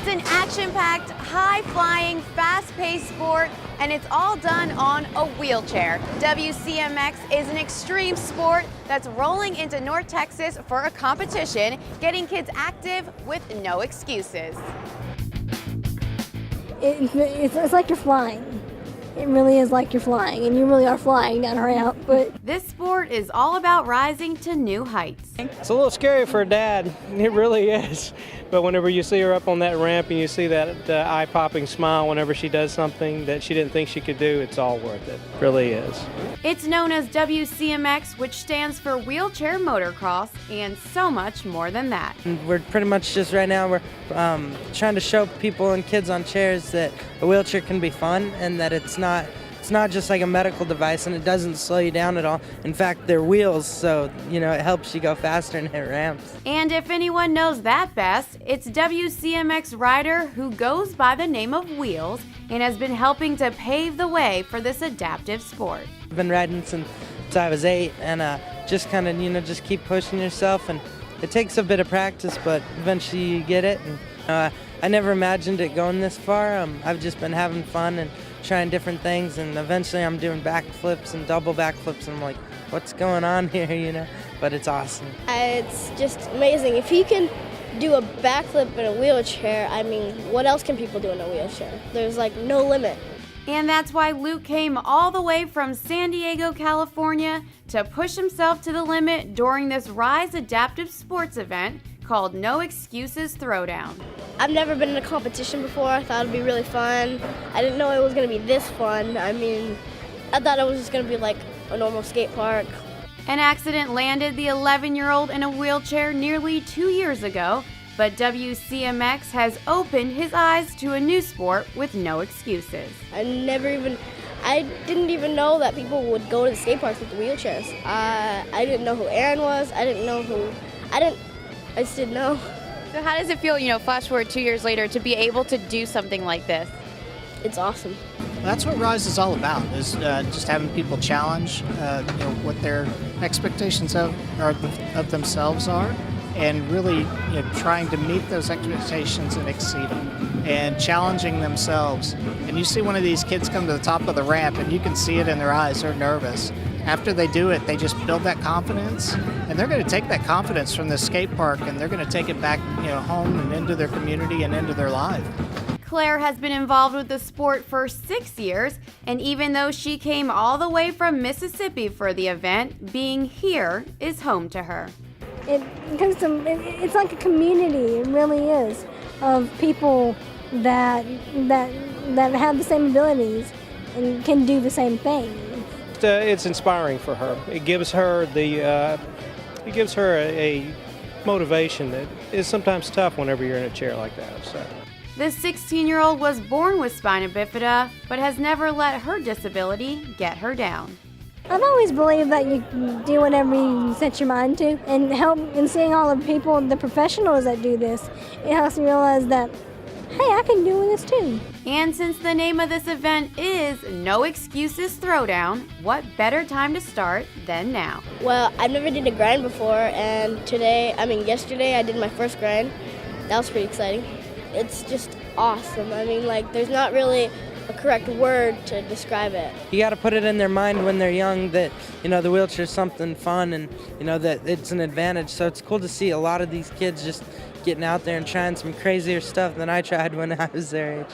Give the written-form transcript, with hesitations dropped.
It's an action-packed, high-flying, fast-paced sport, and it's all done on a wheelchair. WCMX is an extreme sport that's rolling into North Texas for a competition, getting kids active with no excuses. It's like you're flying. It really is like you're flying, and you really are flying down a ramp. But This sport is all about rising to new heights. It's a little scary for a dad, it really is. But whenever you see her up on that ramp and you see that eye-popping smile whenever she does something that she didn't think she could do, it's all worth it. It really is. It's known as WCMX, which stands for Wheelchair Motocross, and so much more than that. We're pretty much just right now, we're trying to show people and kids on chairs that a wheelchair can be fun and that it's not just like a medical device and it doesn't slow you down at all. In fact, they're wheels, so it helps you go faster and hit ramps. And if anyone knows that best, it's WCMX rider who goes by the name of Wheels and has been helping to pave the way for this adaptive sport. I've been riding since I was 8 and just kind of, just keep pushing yourself, and it takes a bit of practice, but eventually you get it. And I never imagined it going this far. I've just been having fun and trying different things, and eventually I'm doing backflips and double backflips, and I'm like, what's going on here, But it's awesome. It's just amazing. If he can do a backflip in a wheelchair, I mean, what else can people do in a wheelchair? There's like no limit. And that's why Luke came all the way from San Diego, California to push himself to the limit during this Rise Adaptive Sports event called No Excuses Throwdown. I've never been in a competition before. I thought it'd be really fun. I didn't know it was gonna be this fun. I mean, I thought it was just gonna be like a normal skate park. An accident landed the 11-year-old in a wheelchair nearly 2 years ago, but WCMX has opened his eyes to a new sport with no excuses. I didn't even know that people would go to the skate parks with the wheelchairs. I didn't know who Aaron was. I just didn't know. So how does it feel, flash forward 2 years later, to be able to do something like this? It's awesome. That's what Rise is all about, is just having people challenge what their expectations of themselves are, and really trying to meet those expectations and exceed them, and challenging themselves. And you see one of these kids come to the top of the ramp, and you can see it in their eyes, they're nervous. After they do it, they just build that confidence, and they're going to take that confidence from the skate park, and they're going to take it back home and into their community and into their life. Claire has been involved with the sport for 6 years, and even though she came all the way from Mississippi for the event, being here is home to her. it's like a community. It really is, of people that have the same abilities and can do the same thing. It's inspiring for her. It gives her a motivation that is sometimes tough whenever you're in a chair like that. So. This 16-year-old was born with spina bifida, but has never let her disability get her down. I've always believed that you can do whatever you set your mind to, and seeing all the people, the professionals that do this, it helps me realize that, hey, I can do this too. And since the name of this event is No Excuses Throwdown, what better time to start than now? Well, I never did a grind before, and yesterday I did my first grind. That was pretty exciting. It's just awesome. There's not really a correct word to describe it. You got to put it in their mind when they're young that, the wheelchair is something fun, and, that it's an advantage. So it's cool to see a lot of these kids just getting out there and trying some crazier stuff than I tried when I was their age.